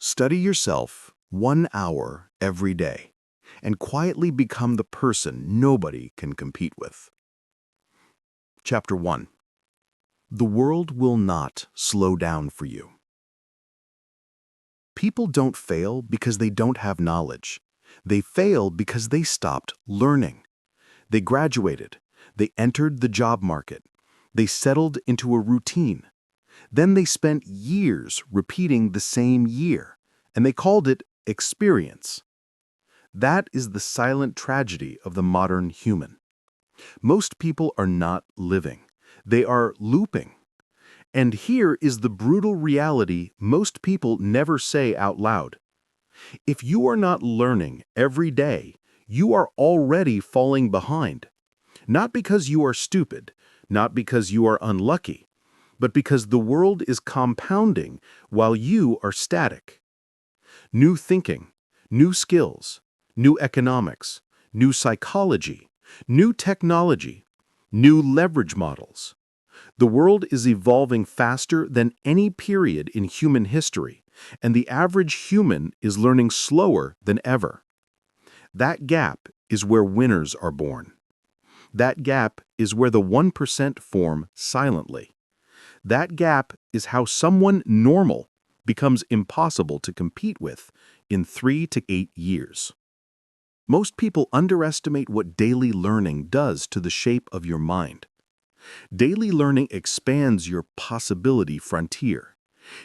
Study yourself 1 hour every day and quietly become the person nobody can compete with. Chapter 1. The world will not slow down for you. People don't fail because they don't have knowledge. They fail because they stopped learning. They graduated. They entered the job market. They settled into a routine. Then they spent years repeating the same year, and they called it experience. That is the silent tragedy of the modern human. Most people are not living. They are looping. And here is the brutal reality most people never say out loud. If you are not learning every day, you are already falling behind. Not because you are stupid, not because you are unlucky, but because the world is compounding while you are static. New thinking, new skills, new economics, new psychology, new technology, new leverage models. The world is evolving faster than any period in human history, and the average human is learning slower than ever. That gap is where winners are born. That gap is where the 1% form silently. That gap is how someone normal becomes impossible to compete with in 3 to 8 years. Most people underestimate what daily learning does to the shape of your mind. Daily learning expands your possibility frontier.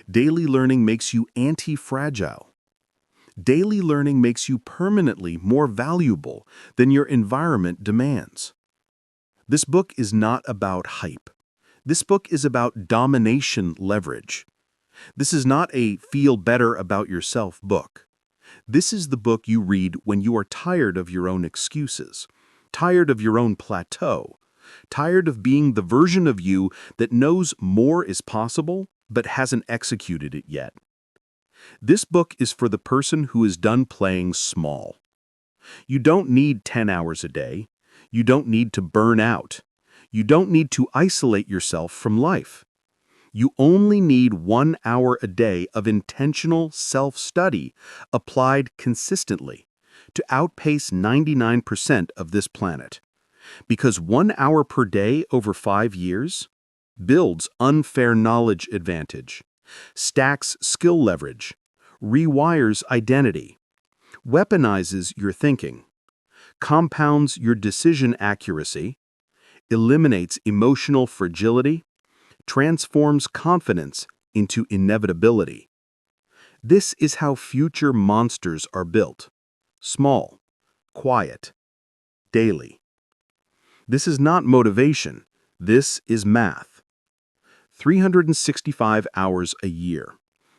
Daily learning makes you anti-fragile. Daily learning makes you permanently more valuable than your environment demands. This book is not about hype. This book is about domination leverage. This is not a feel better about yourself book. This is the book you read when you are tired of your own excuses, tired of your own plateau, tired of being the version of you that knows more is possible but hasn't executed it yet. This book is for the person who is done playing small. You don't need 10 hours a day. You don't need to burn out. You don't need to isolate yourself from life. You only need 1 hour a day of intentional self-study applied consistently to outpace 99% of this planet. Because 1 hour per day over 5 years builds unfair knowledge advantage, stacks skill leverage, rewires identity, weaponizes your thinking, compounds your decision accuracy, eliminates emotional fragility, transforms confidence into inevitability. This is how future monsters are built. Small, quiet, daily. This is not motivation. This is math. 365 hours a year.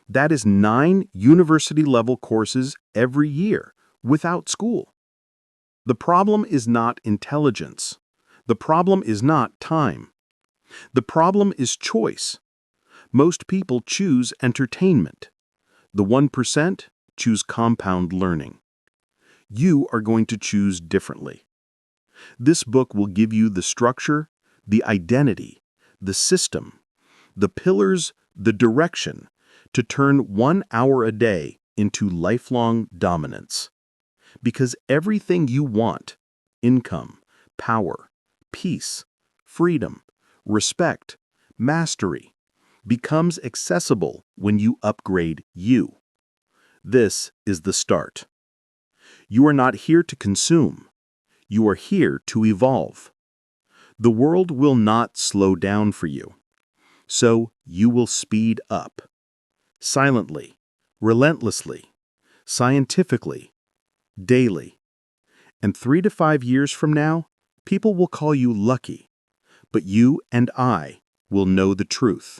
That is 9 university-level courses every year without school. The problem is not intelligence. The problem is not time. The problem is choice. Most people choose entertainment. The 1% choose compound learning. You are going to choose differently. This book will give you the structure, the identity, the system, the pillars, the direction to turn 1 hour a day into lifelong dominance. Because everything you want, income, power, peace, freedom, respect, mastery, becomes accessible when you upgrade you. This is the start. You are not here to consume. You are here to evolve. The world will not slow down for you. So you will speed up. Silently, relentlessly, scientifically, daily. And 3 to 5 years from now, people will call you lucky. But you and I will know the truth.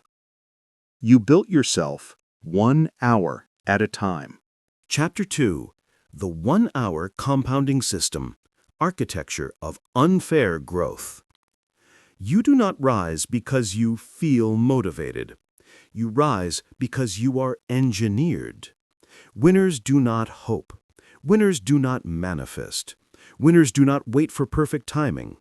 You built yourself 1 hour at a time. Chapter 2. The 1 hour compounding system, architecture of unfair growth. You do not rise because you feel motivated. You rise because you are engineered. Winners do not hope. Winners do not manifest. Winners do not wait for perfect timing.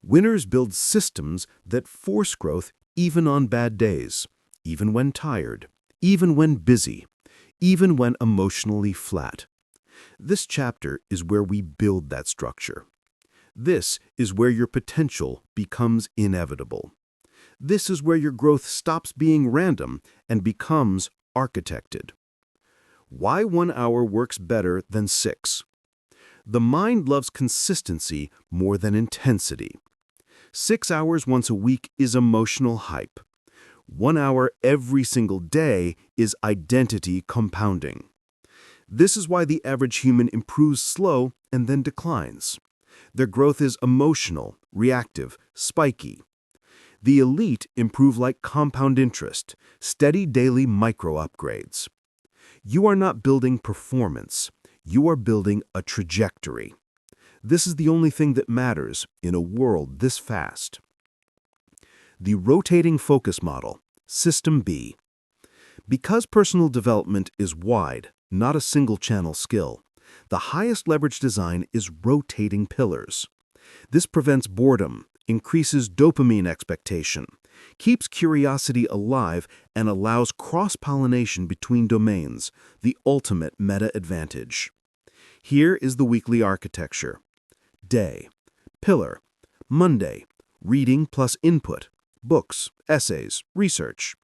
Winners build systems that force growth even on bad days, even when tired, even when busy, even when emotionally flat. This chapter is where we build that structure. This is where your potential becomes inevitable. This is where your growth stops being random and becomes architected. Why 1 hour works better than 6? The mind loves consistency more than intensity. 6 hours once a week is emotional hype. 1 hour every single day is identity compounding. This is why the average human improves slow and then declines. Their growth is emotional, reactive, spiky. The elite improve like compound interest, steady daily micro-upgrades. You are not building performance. You are building a trajectory. This is the only thing that matters in a world this fast. The rotating focus model, System B. Because personal development is wide, not a single-channel skill, the highest leverage design is rotating pillars. This prevents boredom, increases dopamine expectation, keeps curiosity alive, and allows cross-pollination between domains, the ultimate meta-advantage. Here is the weekly architecture. Day. Pillar. Monday. Reading plus input. Books, essays, research.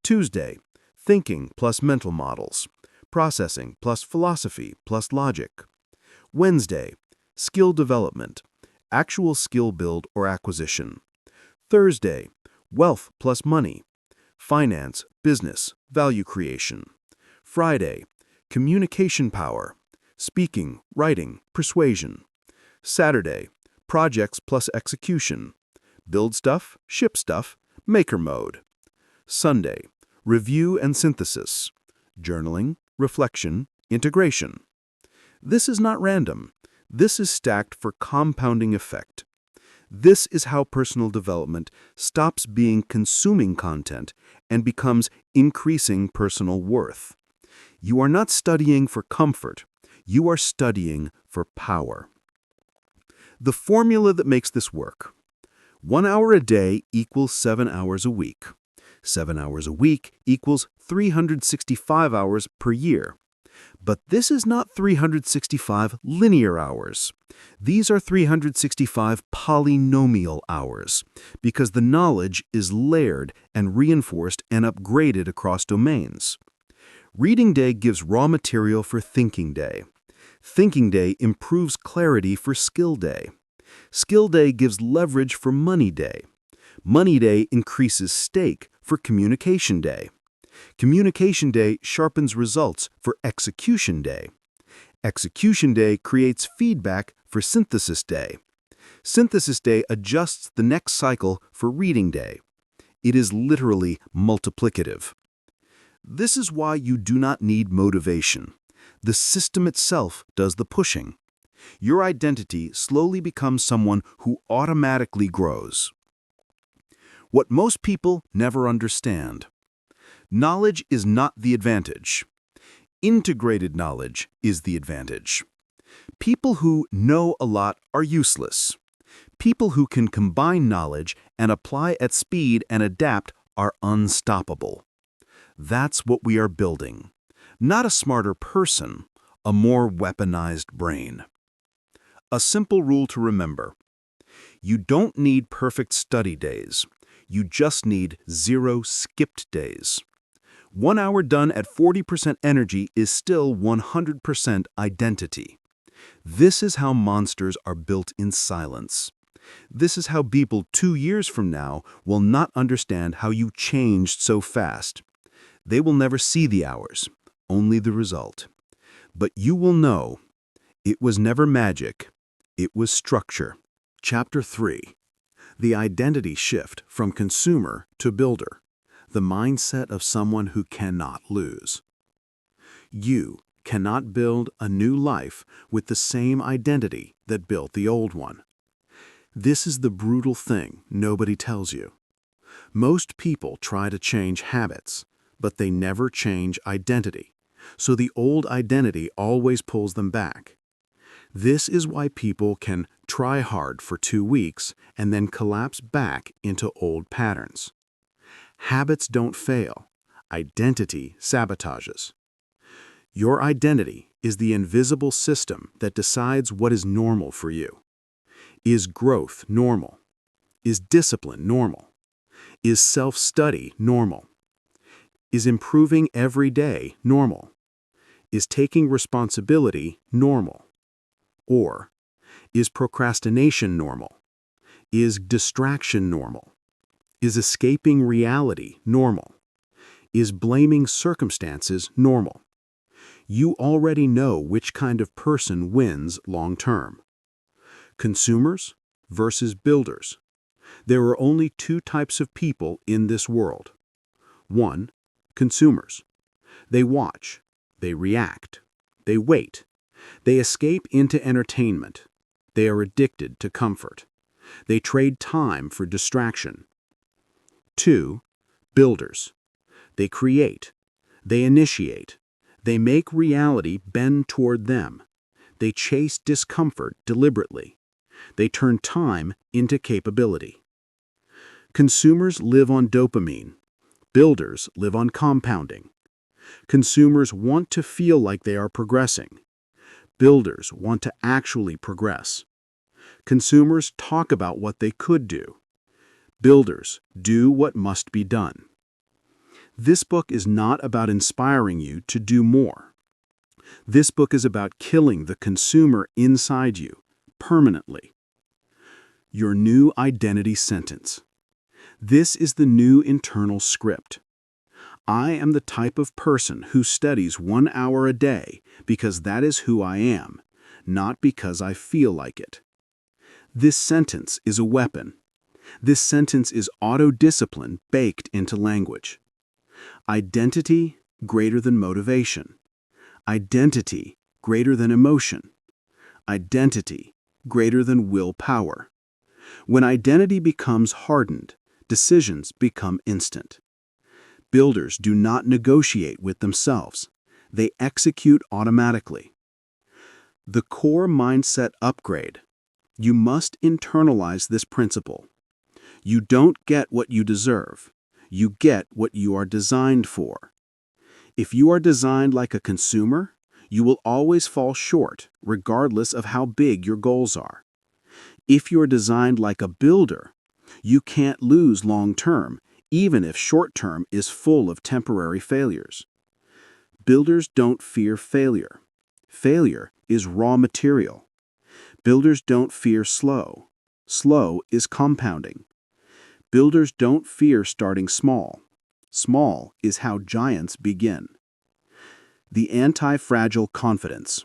Tuesday. Thinking plus mental models. Processing plus philosophy plus logic. Wednesday. Skill development. Actual skill build or acquisition. Thursday. Wealth plus money. Finance, business, value creation. Friday. Communication power. Speaking, writing, persuasion. Saturday. Projects plus execution. Build stuff, ship stuff, maker mode. Sunday. Review and synthesis. Journaling, reflection, integration. This is not random. This is stacked for compounding effect. This is how personal development stops being consuming content and becomes increasing personal worth. You are not studying for comfort. You are studying for power. The formula that makes this work. 1 hour a day equals 7 hours a week. 7 hours a week equals 365 hours per year. But this is not 365 linear hours. These are 365 polynomial hours, because the knowledge is layered and reinforced and upgraded across domains. Reading day gives raw material for thinking day. Thinking day improves clarity for skill day. Skill day gives leverage for money day. Money day increases stake for communication day. Communication day sharpens results for execution day. Execution day creates feedback for synthesis day. Synthesis day adjusts the next cycle for reading day. It is literally multiplicative. This is why you do not need motivation. The system itself does the pushing. Your identity slowly becomes someone who automatically grows. What most people never understand. Knowledge is not the advantage. Integrated knowledge is the advantage. People who know a lot are useless. People who can combine knowledge and apply at speed and adapt are unstoppable. That's what we are building. Not a smarter person, a more weaponized brain. A simple rule to remember. You don't need perfect study days. You just need 0 skipped days. 1 hour done at 40% energy is still 100% identity. This is how monsters are built in silence. This is how people 2 years from now will not understand how you changed so fast. They will never see the hours, only the result. But you will know it was never magic, it was structure. Chapter 3. The identity shift from consumer to builder. The mindset of someone who cannot lose. You cannot build a new life with the same identity that built the old one. This is the brutal thing nobody tells you. Most people try to change habits, but they never change identity. So the old identity always pulls them back. This is why people can try hard for 2 weeks and then collapse back into old patterns. Habits don't fail. Identity sabotages. Your identity is the invisible system that decides what is normal for you. Is growth normal? Is discipline normal? Is self-study normal? Is improving every day normal? Is taking responsibility normal? Or, is procrastination normal? Is distraction normal? Is escaping reality normal? Is blaming circumstances normal? You already know which kind of person wins long-term. Consumers versus builders. There are only two types of people in this world. 1. Consumers. They watch. They react. They wait. They escape into entertainment. They are addicted to comfort. They trade time for distraction. 2. Builders. They create. They initiate. They make reality bend toward them. They chase discomfort deliberately. They turn time into capability. Consumers live on dopamine. Builders live on compounding. Consumers want to feel like they are progressing. Builders want to actually progress. Consumers talk about what they could do. Builders do what must be done. This book is not about inspiring you to do more. This book is about killing the consumer inside you, permanently. Your new identity sentence. This is the new internal script. I am the type of person who studies 1 hour a day because that is who I am, not because I feel like it. This sentence is a weapon. This sentence is auto-discipline baked into language. Identity greater than motivation. Identity greater than emotion. Identity greater than willpower. When identity becomes hardened, decisions become instant. Builders do not negotiate with themselves. They execute automatically. The core mindset upgrade. You must internalize this principle. You don't get what you deserve. You get what you are designed for. If you are designed like a consumer, you will always fall short, regardless of how big your goals are. If you are designed like a builder, you can't lose long-term, even if short-term is full of temporary failures. Builders don't fear failure. Failure is raw material. Builders don't fear slow. Slow is compounding. Builders don't fear starting small. Small is how giants begin. The anti-fragile confidence.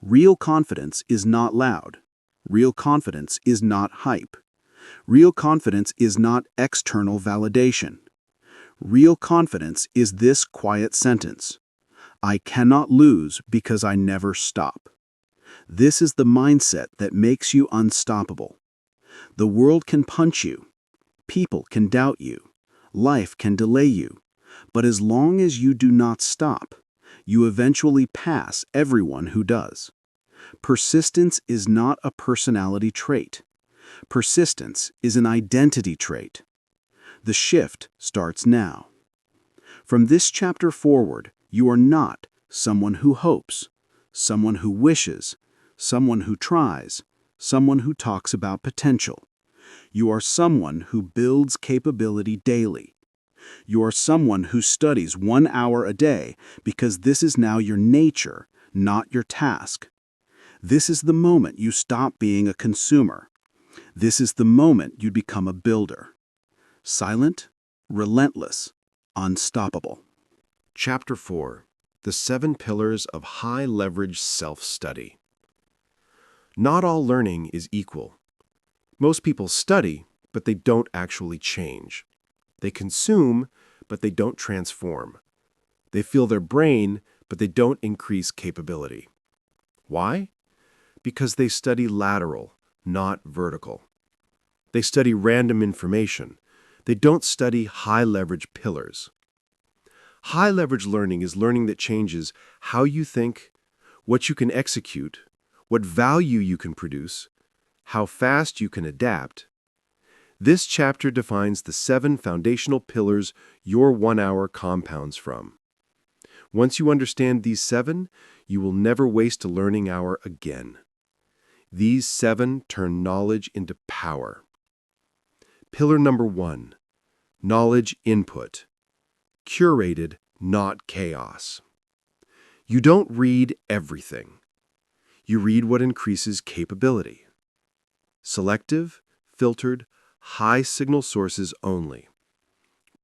Real confidence is not loud. Real confidence is not hype. Real confidence is not external validation. Real confidence is this quiet sentence. I cannot lose because I never stop. This is the mindset that makes you unstoppable. The world can punch you. People can doubt you. Life can delay you. But as long as you do not stop, you eventually pass everyone who does. Persistence is not a personality trait. Persistence is an identity trait. The shift starts now. From this chapter forward, you are not someone who hopes, someone who wishes, someone who tries, someone who talks about potential. You are someone who builds capability daily. You are someone who studies 1 hour a day because this is now your nature, not your task. This is the moment you stop being a consumer. This is the moment you become a builder. Silent, relentless, unstoppable. Chapter 4. The 7 Pillars of High-Leverage Self-Study. Not all learning is equal. Most people study, but they don't actually change. They consume, but they don't transform. They fill their brain, but they don't increase capability. Why? Because they study lateral, not vertical. They study random information. They don't study high-leverage pillars. High-leverage learning is learning that changes how you think, what you can execute, what value you can produce, how fast you can adapt. This chapter defines the 7 foundational pillars your 1 hour compounds from. Once you understand these 7, you will never waste a learning hour again. These 7 turn knowledge into power. Pillar number 1, knowledge input. Curated, not chaos. You don't read everything. You read what increases capability. Selective, filtered, high-signal sources only.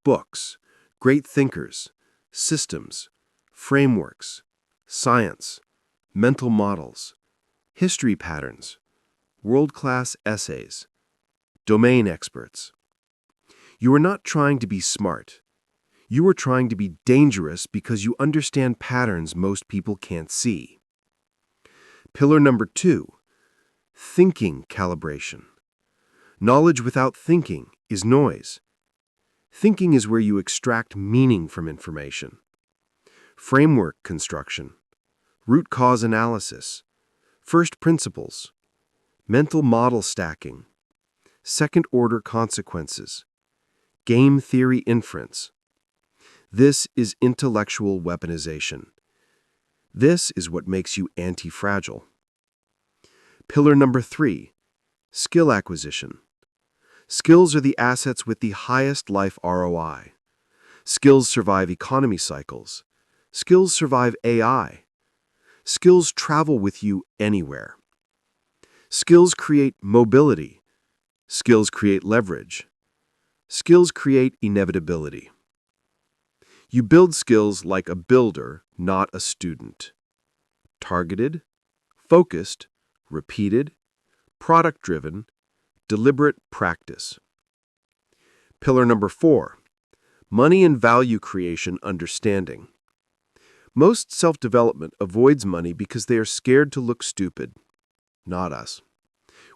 Books, great thinkers, systems, frameworks, science, mental models, history patterns, world-class essays, domain experts. You are not trying to be smart. You are trying to be dangerous because you understand patterns most people can't see. Pillar number 2, thinking calibration. Knowledge without thinking is noise. Thinking is where you extract meaning from information. Framework construction, root cause analysis, first principles, mental model stacking, second-order consequences, game theory inference. This is intellectual weaponization. This is what makes you anti-fragile. Pillar number 3, skill acquisition. Skills are the assets with the highest life ROI. Skills survive economy cycles. Skills survive AI. Skills travel with you anywhere. Skills create mobility. Skills create leverage. Skills create inevitability. You build skills like a builder, not a student. Targeted, focused, repeated, product-driven, deliberate practice. Pillar number 4, money and value creation understanding. Most self-development avoids money because they are scared to look stupid. Not us.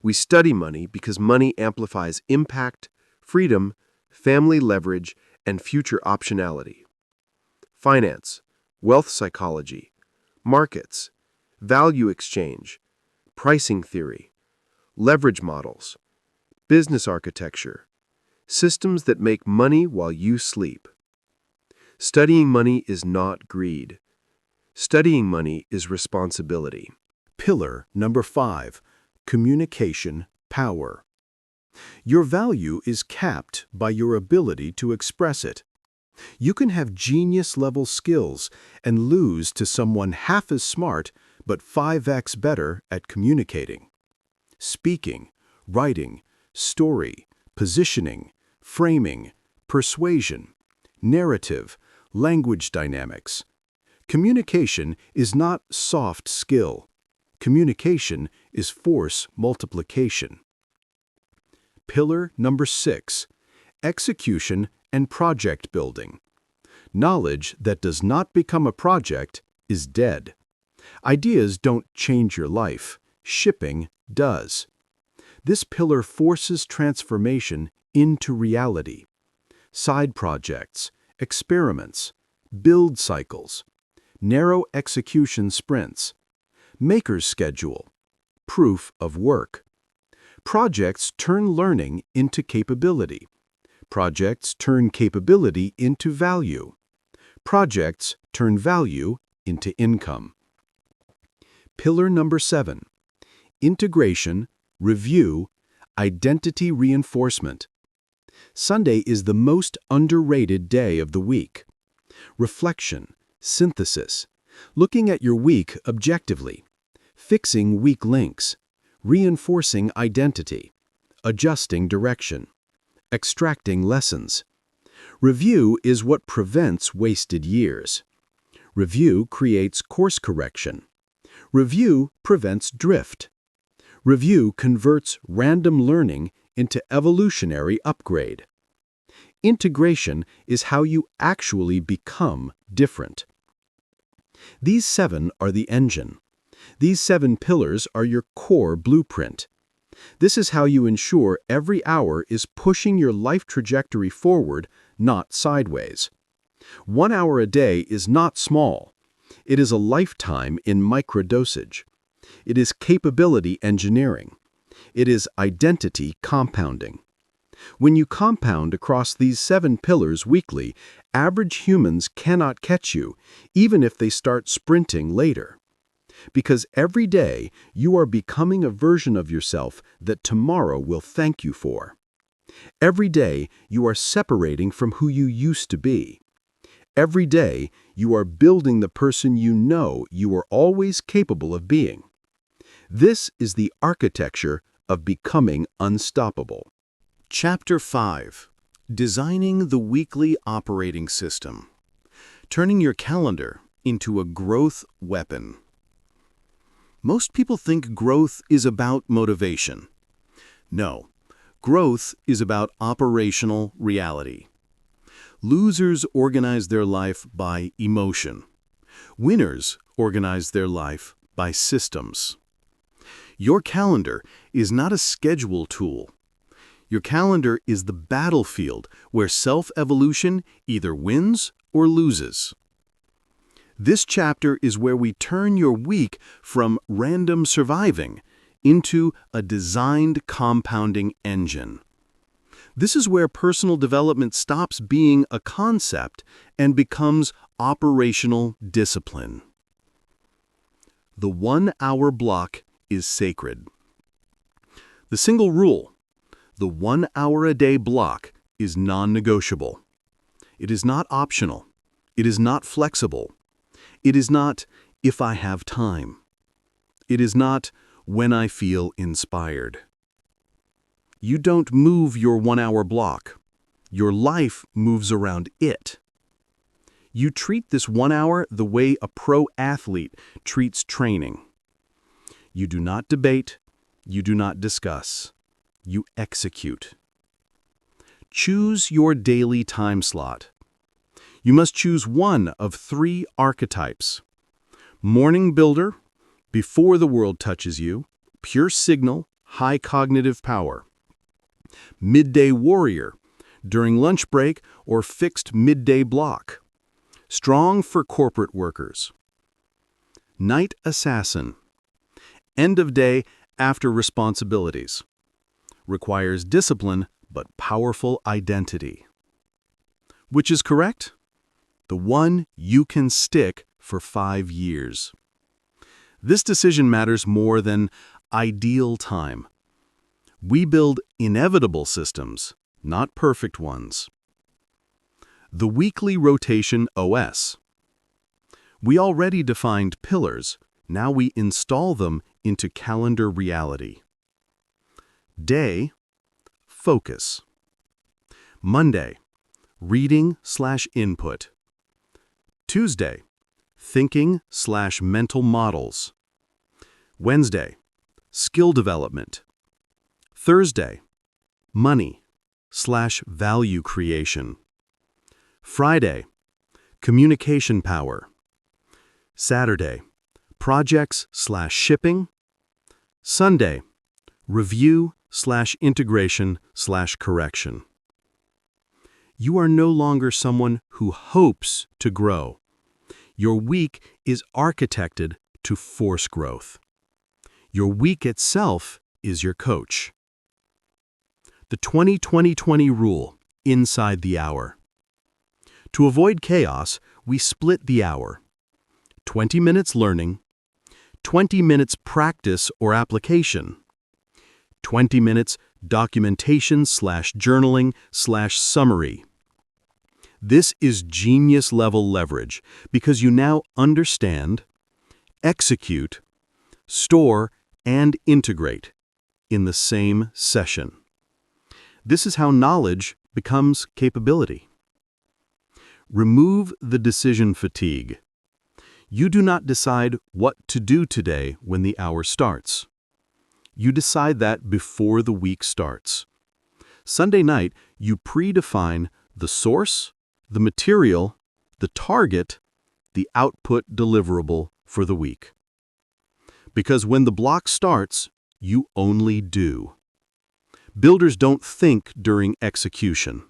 We study money because money amplifies impact, freedom, family leverage, and future optionality. Finance, wealth psychology, markets, value exchange, pricing theory, leverage models, business architecture, systems that make money while you sleep. Studying money is not greed. Studying money is responsibility. Pillar number 5, communication power. Your value is capped by your ability to express it. You can have genius-level skills and lose to someone half as smart but 5x better at communicating. Speaking, writing, story, positioning, framing, persuasion, narrative, language dynamics. Communication is not soft skill. Communication is force multiplication. Pillar number 6, execution and project building. Knowledge that does not become a project is dead. Ideas don't change your life. Shipping does. This pillar forces transformation into reality. Side projects, experiments, build cycles, narrow execution sprints, maker's schedule, proof of work. Projects turn learning into capability. Projects turn capability into value. Projects turn value into income. Pillar number 7, integration, review, identity reinforcement. Sunday is the most underrated day of the week. Reflection, synthesis, looking at your week objectively, fixing weak links, reinforcing identity, adjusting direction, extracting lessons. Review is what prevents wasted years. Review creates course correction. Review prevents drift. Review converts random learning into evolutionary upgrade. Integration is how you actually become different. These 7 are the engine. These 7 pillars are your core blueprint. This is how you ensure every hour is pushing your life trajectory forward, not sideways. 1 hour a day is not small. It is a lifetime in microdosage. It is capability engineering. It is identity compounding. When you compound across these 7 pillars weekly, average humans cannot catch you, even if they start sprinting later. Because every day you are becoming a version of yourself that tomorrow will thank you for. Every day you are separating from who you used to be. Every day you are building the person you know you are always capable of being. This is the architecture of becoming unstoppable. Chapter 5. Designing the Weekly Operating System. Turning your calendar into a growth weapon. Most people think growth is about motivation. No, growth is about operational reality. Losers organize their life by emotion. Winners organize their life by systems. Your calendar is not a schedule tool. Your calendar is the battlefield where self-evolution either wins or loses. This chapter is where we turn your week from random surviving into a designed compounding engine. This is where personal development stops being a concept and becomes operational discipline. The 1-hour block is sacred. The single rule, the 1 hour a day block, is non-negotiable. It is not optional. It is not flexible. It is not if I have time. It is not when I feel inspired. You don't move your 1-hour block. Your life moves around it. You treat this 1 hour the way a pro athlete treats training. You do not debate. You do not discuss. You execute. Choose your daily time slot. You must choose one of 3 archetypes. Morning builder, before the world touches you, pure signal, high cognitive power. Midday warrior, during lunch break or fixed midday block. Strong for corporate workers. Night assassin, end of day after responsibilities. Requires discipline but powerful identity. Which is correct? The one you can stick for 5 years. This decision matters more than ideal time. We build inevitable systems, not perfect ones. The Weekly Rotation OS. We already defined pillars. Now we install them into calendar reality. Day, focus. Monday, reading/input. Tuesday, thinking/mental models. Wednesday, skill development. Thursday, money/value creation. Friday, communication power. Saturday, projects/shipping. Sunday, review/integration/correction. You are no longer someone who hopes to grow. Your week is architected to force growth. Your week itself is your coach. The 20-20-20 rule, inside the hour. To avoid chaos, we split the hour. 20 minutes learning, 20 minutes practice or application, 20 minutes documentation/journaling/summary. This is genius-level leverage because you now understand, execute, store, and integrate in the same session. This is how knowledge becomes capability. Remove the decision fatigue. You do not decide what to do today when the hour starts. You decide that before the week starts. Sunday night, you predefine the source, the material, the target, the output deliverable for the week. Because when the block starts, you only do. Builders don't think during execution.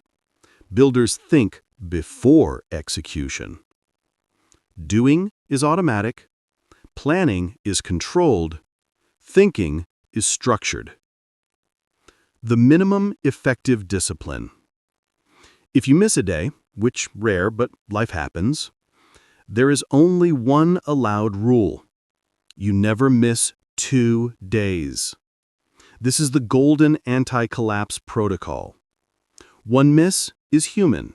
Builders think before execution. Doing is automatic. Planning is controlled. Thinking is structured. The minimum effective discipline. If you miss a day, which rare but life happens, there is only one allowed rule. You never miss 2 days. This is the golden anti-collapse protocol. 1 miss is human.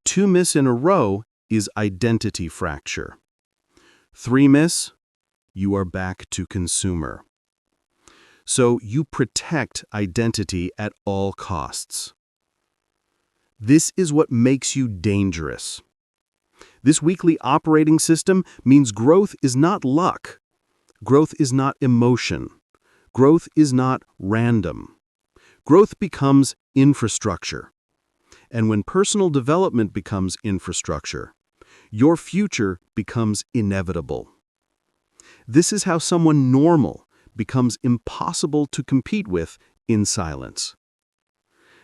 2 miss in a row is identity fracture. 3 miss, you are back to consumer. So you protect identity at all costs. This is what makes you dangerous. This weekly operating system means growth is not luck. Growth is not emotion. Growth is not random. Growth becomes infrastructure. And when personal development becomes infrastructure, your future becomes inevitable. This is how someone normal becomes impossible to compete with in silence.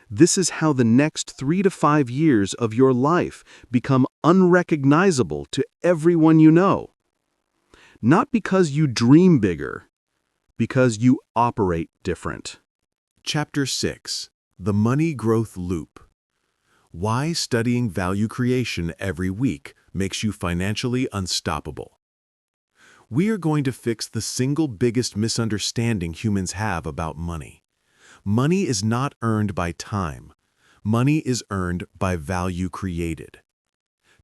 This is how the next 3 to 5 years of your life become unrecognizable to everyone you know. Not because you dream bigger, because you operate different. Chapter 6. The Money Growth Loop. Why studying value creation every week makes you financially unstoppable. We are going to fix the single biggest misunderstanding humans have about money. Money is not earned by time. Money is earned by value created.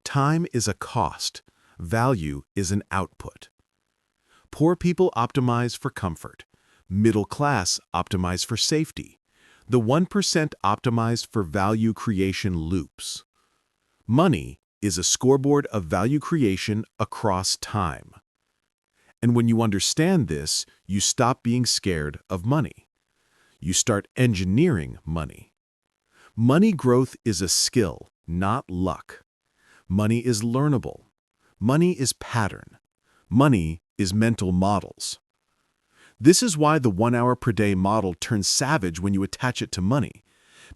Time is a cost. Value is an output. Poor people optimize for comfort. Middle class optimize for safety. The 1% optimize for value creation loops. Money is a scoreboard of value creation across time. And when you understand this, you stop being scared of money. You start engineering money. Money growth is a skill, not luck. Money is learnable. Money is pattern. Money is mental models. This is why the 1 hour per day model turns savage when you attach it to money,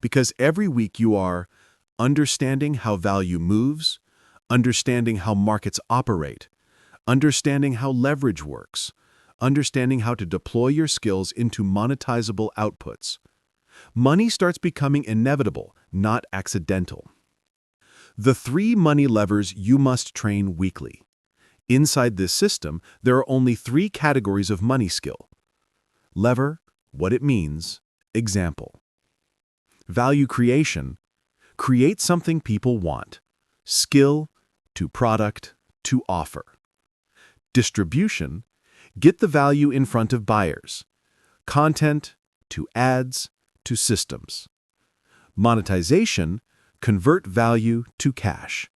because every week you are understanding how value moves, understanding how markets operate, understanding how leverage works, understanding how to deploy your skills into monetizable outputs. Money starts becoming inevitable, not accidental. The 3 money levers you must train weekly. Inside this system, there are only 3 categories of money skill. Lever, what it means, example. Value creation, create something people want. Skill, to product, to offer. Distribution, get the value in front of buyers. Content, to ads, to systems. Monetization, convert value to cash.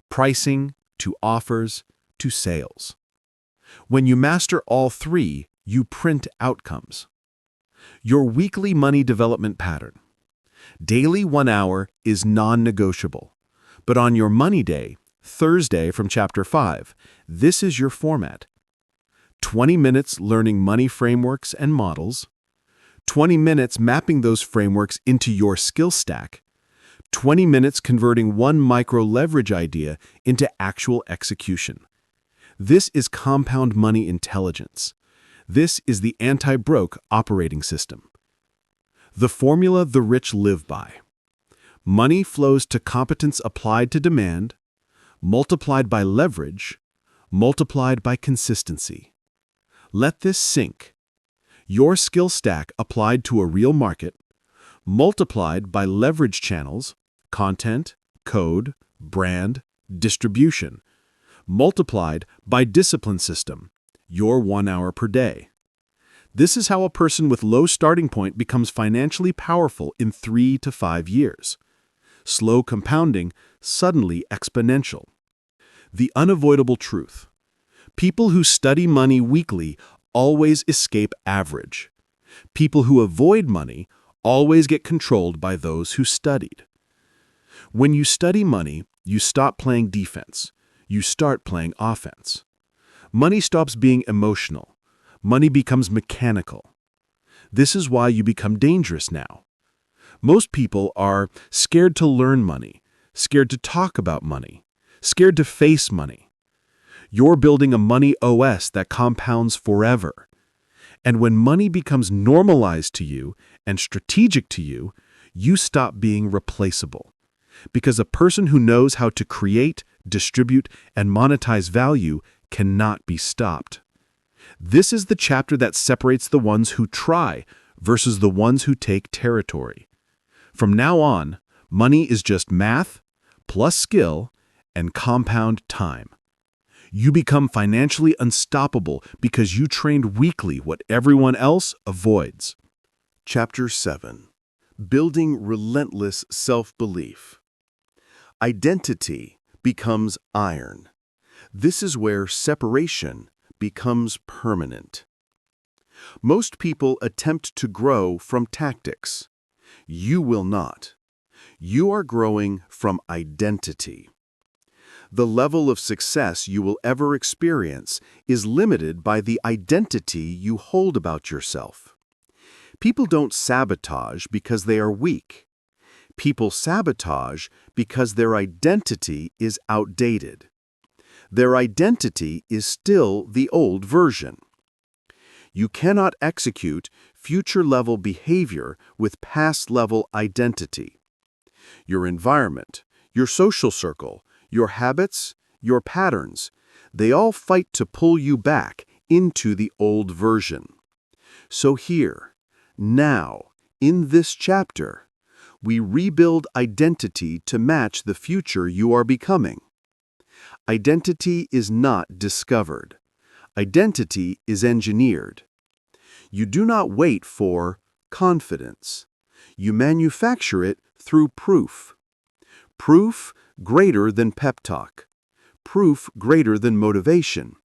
Pricing, to offers, to sales. When you master all 3, you print outcomes. Your weekly money development pattern. Daily 1 hour is non-negotiable. But on your money day, Thursday from Chapter 5, this is your format. 20 minutes learning money frameworks and models. 20 minutes mapping those frameworks into your skill stack. 20 minutes converting one micro-leverage idea into actual execution. This is compound money intelligence. This is the anti-broke operating system. The formula the rich live by. Money flows to competence applied to demand, multiplied by leverage, multiplied by consistency. Let this sink. Your skill stack applied to a real market, multiplied by leverage channels, content, code, brand, distribution, multiplied by discipline system, your 1 hour per day. This is how a person with low starting point becomes financially powerful in 3 to 5 years. Slow compounding, suddenly exponential. The unavoidable truth. People who study money weekly always escape average. People who avoid money always get controlled by those who studied. When you study money, you stop playing defense. You start playing offense. Money stops being emotional. Money becomes mechanical. This is why you become dangerous now. Most people are scared to learn money, scared to talk about money, scared to face money. You're building a money OS that compounds forever. And when money becomes normalized to you and strategic to you, you stop being replaceable. Because a person who knows how to create, distribute, and monetize value cannot be stopped. This is the chapter that separates the ones who try versus the ones who take territory. From now on, money is just math, plus skill, and compound time. You become financially unstoppable because you trained weekly what everyone else avoids. Chapter 7. Building relentless self-belief. Identity becomes iron. This is where separation becomes permanent. Most people attempt to grow from tactics. You will not. You are growing from identity. The level of success you will ever experience is limited by the identity you hold about yourself. People don't sabotage because they are weak. People sabotage because their identity is outdated. Their identity is still the old version. You cannot execute future-level behavior with past-level identity. Your environment, your social circle, your habits, your patterns, they all fight to pull you back into the old version. So here, now, in this chapter, we rebuild identity to match the future you are becoming. Identity is not discovered. Identity is engineered. You do not wait for confidence. You manufacture it through proof. Proof greater than pep talk. Proof greater than motivation.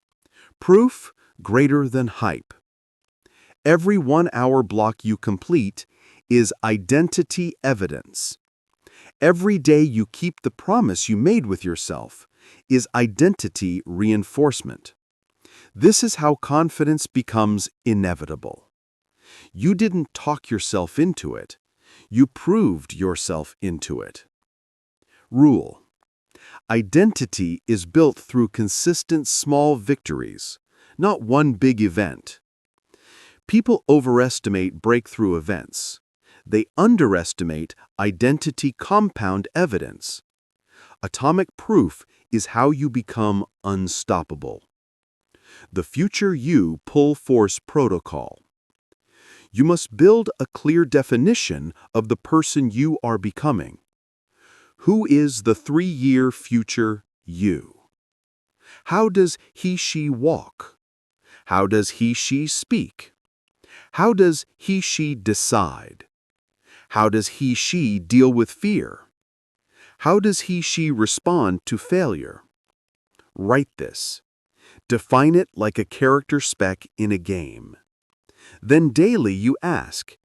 Proof greater than hype. Every 1-hour block you complete is identity evidence. Every day you keep the promise you made with yourself is identity reinforcement. This is how confidence becomes inevitable. You didn't talk yourself into it. You proved yourself into it. Rule: identity is built through consistent small victories, not one big event. People overestimate breakthrough events. They underestimate identity compound evidence. Atomic proof is how you become unstoppable. The future you pull force protocol. You must build a clear definition of the person you are becoming. Who is the 3-year future you? How does he/she walk? How does he/she speak? How does he/she decide? How does he/she deal with fear? How does he/she respond to failure? Write this. Define it like a character spec in a game. Then daily you ask,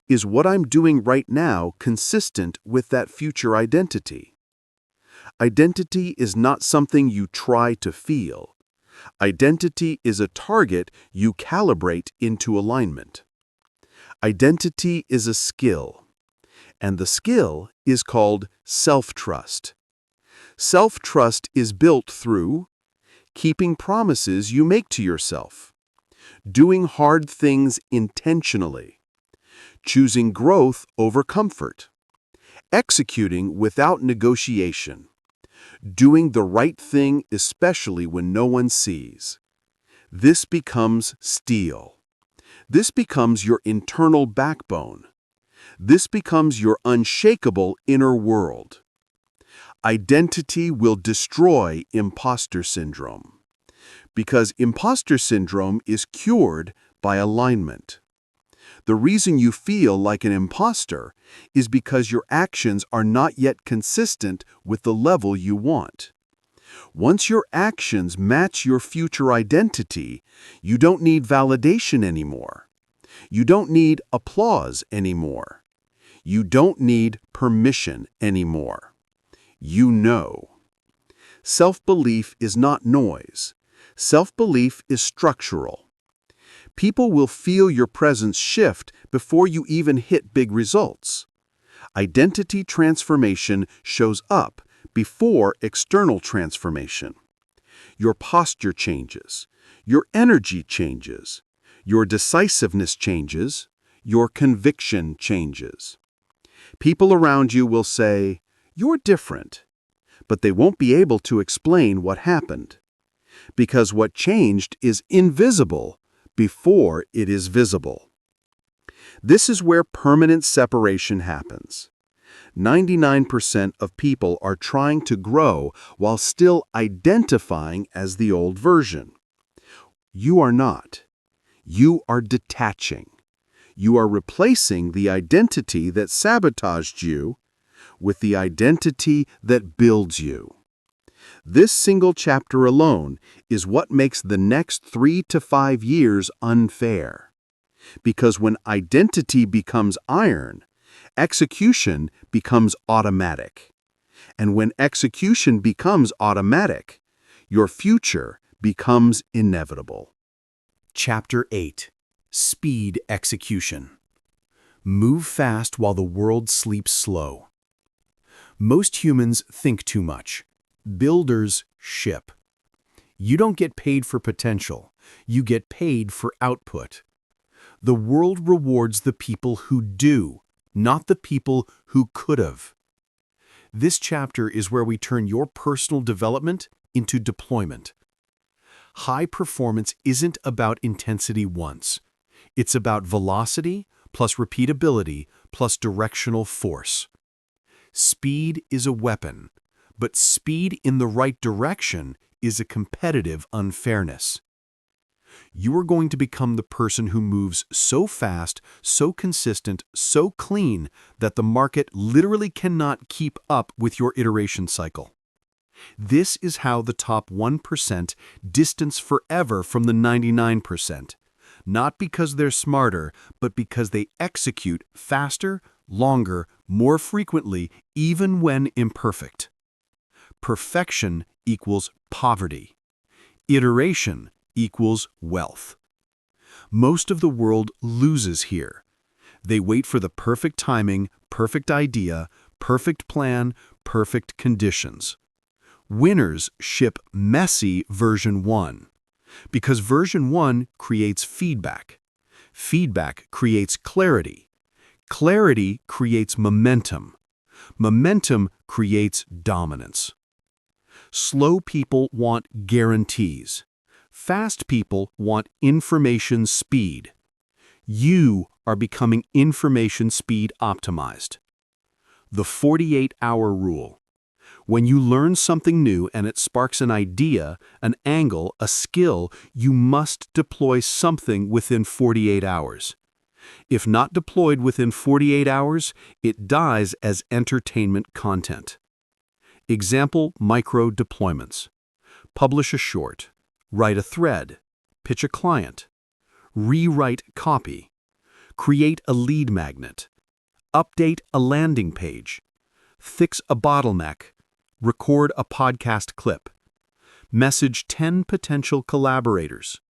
is what I'm doing right now consistent with that future identity? Identity is not something you try to feel. Identity is a target you calibrate into alignment. Identity is a skill, and the skill is called self-trust. Self-trust is built through keeping promises you make to yourself, doing hard things intentionally, choosing growth over comfort, executing without negotiation, doing the right thing especially when no one sees. This becomes steel. This becomes your internal backbone. This becomes your unshakable inner world. Identity will destroy imposter syndrome, because imposter syndrome is cured by alignment. The reason you feel like an imposter is because your actions are not yet consistent with the level you want. Once your actions match your future identity, you don't need validation anymore. You don't need applause anymore. You don't need permission anymore. You know. Self-belief is not noise. Self-belief is structural. People will feel your presence shift before you even hit big results. Identity transformation shows up before external transformation. Your posture changes. Your energy changes. Your decisiveness changes, your conviction changes. People around you will say, "You're different," but they won't be able to explain what happened. Because what changed is invisible before it is visible. This is where permanent separation happens. 99% of people are trying to grow while still identifying as the old version. You are not. You are detaching. You are replacing the identity that sabotaged you with the identity that builds you. This single chapter alone is what makes the next 3 to 5 years unfair. Because when identity becomes iron, execution becomes automatic. And when execution becomes automatic, your future becomes inevitable. Chapter 8. Speed Execution. Move fast while the world sleeps slow. Most humans think too much. Builders ship. You don't get paid for potential. You get paid for output. The world rewards the people who do, not the people who could have. This chapter is where we turn your personal development into deployment. High performance isn't about intensity once. It's about velocity plus repeatability plus directional force. Speed is a weapon, but speed in the right direction is a competitive unfairness. You are going to become the person who moves so fast, so consistent, so clean that the market literally cannot keep up with your iteration cycle. This is how the top 1% distance forever from the 99%, not because they're smarter, but because they execute faster, longer, more frequently, even when imperfect. Perfection equals poverty. Iteration equals wealth. Most of the world loses here. They wait for the perfect timing, perfect idea, perfect plan, perfect conditions. Winners ship messy version 1, because version 1 creates feedback. Feedback creates clarity. Clarity creates momentum. Momentum creates dominance. Slow people want guarantees. Fast people want information speed. You are becoming information speed optimized. The 48-hour rule. When you learn something new and it sparks an idea, an angle, a skill, you must deploy something within 48 hours. If not deployed within 48 hours, it dies as entertainment content. Example micro deployments. Publish a short. Write a thread. Pitch a client. Rewrite copy. Create a lead magnet. Update a landing page. Fix a bottleneck. Record a podcast clip. Message 10 potential collaborators.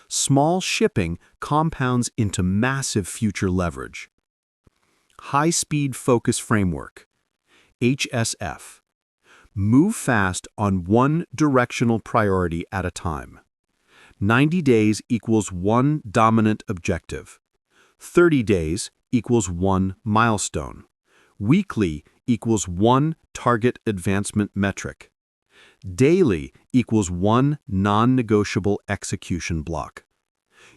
Small shipping compounds into massive future leverage. High-speed focus framework. HSF. Move fast on one directional priority at a time. 90 days equals one dominant objective. 30 days equals one milestone. Weekly equals one target advancement metric. Daily equals one non-negotiable execution block.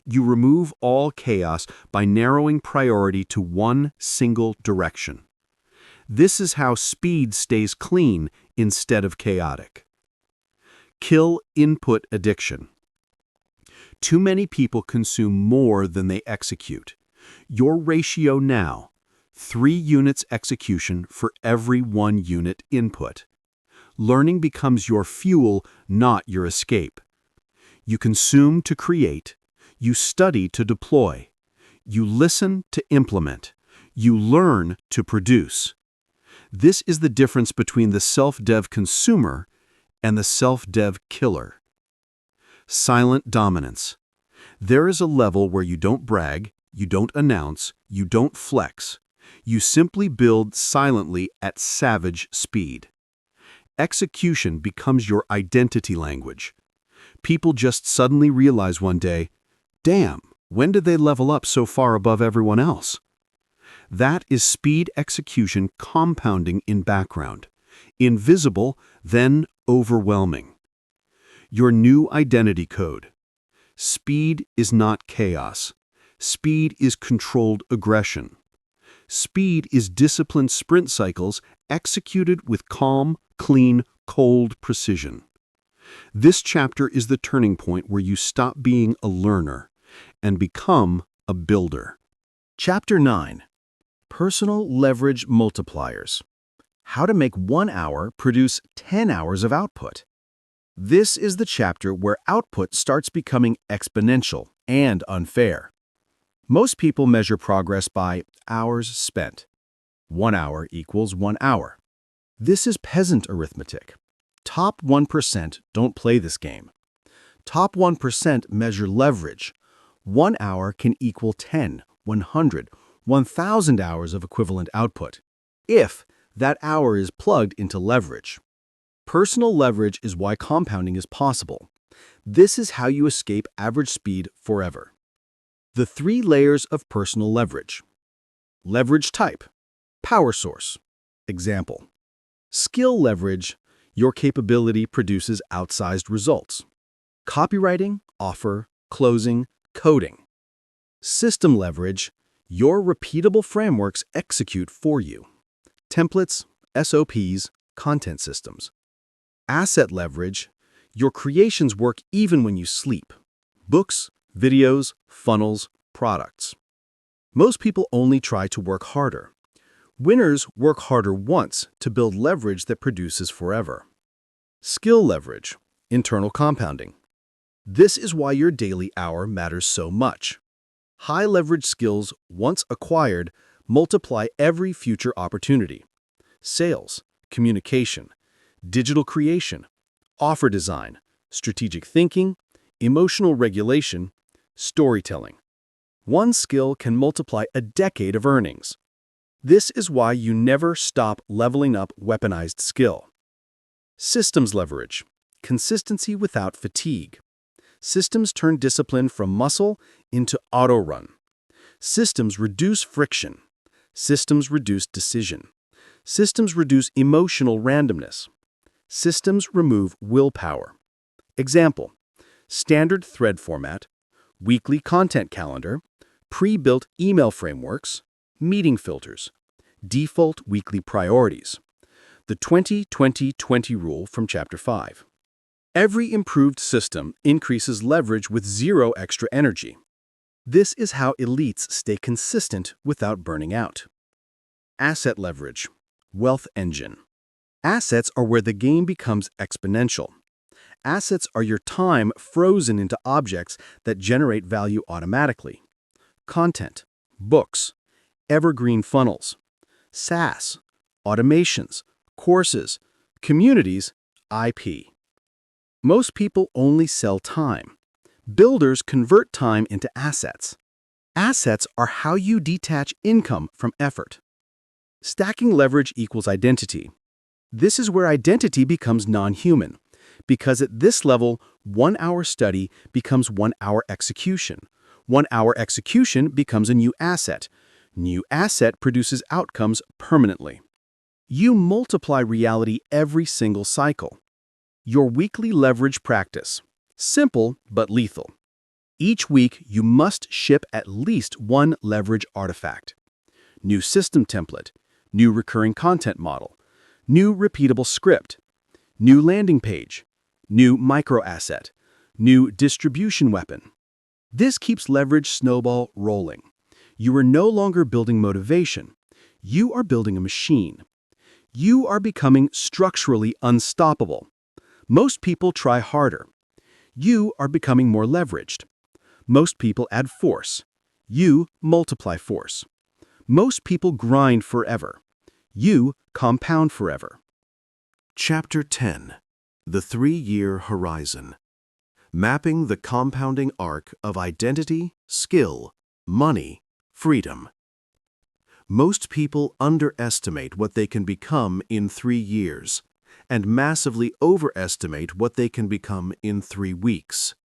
You remove all chaos by narrowing priority to one single direction. This is how speed stays clean instead of chaotic. Kill input addiction. Too many people consume more than they execute. Your ratio now, 3 units execution for every 1 unit input. Learning becomes your fuel, not your escape. You consume to create. You study to deploy. You listen to implement. You learn to produce. This is the difference between the self-dev consumer and the self-dev killer. Silent dominance. There is a level where you don't brag, you don't announce, you don't flex. You simply build silently at savage speed. Execution becomes your identity language. People just suddenly realize one day, damn, When did they level up so far above everyone else? That is speed execution compounding in background. Invisible, then overwhelming. Your new identity code. Speed is not chaos. Speed is controlled aggression. Speed is disciplined sprint cycles executed with calm, clean, cold precision. This chapter is the turning point where you stop being a learner and become a builder. Chapter 9. Personal Leverage Multipliers. How to make 1 hour produce 10 hours of output. This is the chapter where output starts becoming exponential and unfair. Most people measure progress by hours spent. 1 hour equals 1 hour. This is peasant arithmetic. Top 1% don't play this game. Top 1% measure leverage. 1 hour can equal 10, 100, 1,000 hours of equivalent output, if that hour is plugged into leverage. Personal leverage is why compounding is possible. This is how you escape average speed forever. The 3 layers of personal leverage. Leverage type. Power source. Example. Skill leverage. Your capability produces outsized results. Copywriting, offer, closing, coding. System leverage. Your repeatable frameworks execute for you. Templates, SOPs, content systems. Asset leverage. Your creations work even when you sleep. Books, videos, funnels, products. Most people only try to work harder. Winners work harder once to build leverage that produces forever. Skill leverage, internal compounding. This is why your daily hour matters so much. High leverage skills, once acquired, multiply every future opportunity. Sales, communication, digital creation, offer design, strategic thinking, emotional regulation, storytelling. One skill can multiply a decade of earnings. This is why you never stop leveling up weaponized skill. Systems leverage, consistency without fatigue. Systems turn discipline from muscle into auto-run. Systems reduce friction. Systems reduce decision. Systems reduce emotional randomness. Systems remove willpower. Example, standard thread format, weekly content calendar, pre-built email frameworks, meeting filters, default weekly priorities. The 20-20-20 rule from Chapter 5. Every improved system increases leverage with zero extra energy. This is how elites stay consistent without burning out. Asset leverage, wealth engine. Assets are where the game becomes exponential. Assets are your time frozen into objects that generate value automatically. Content, books, evergreen funnels, SaaS, automations, courses, communities, IP. Most people only sell time. Builders convert time into assets. Assets are how you detach income from effort. Stacking leverage equals identity. This is where identity becomes non-human, because at this level, 1 hour study becomes 1 hour execution. 1 hour execution becomes a new asset. New asset produces outcomes permanently. You multiply reality every single cycle. Your weekly leverage practice. Simple but lethal. Each week, you must ship at least 1 leverage artifact. New system template, new recurring content model, new repeatable script, new landing page, new micro asset, new distribution weapon. This keeps leverage snowball rolling. You are no longer building motivation. You are building a machine. You are becoming structurally unstoppable. Most people try harder. You are becoming more leveraged. Most people add force. You multiply force. Most people grind forever. You compound forever. Chapter 10. The 3-year horizon. Mapping the compounding arc of identity, skill, money, freedom. Most people underestimate what they can become in 3 years and massively overestimate what they can become in 3 weeks.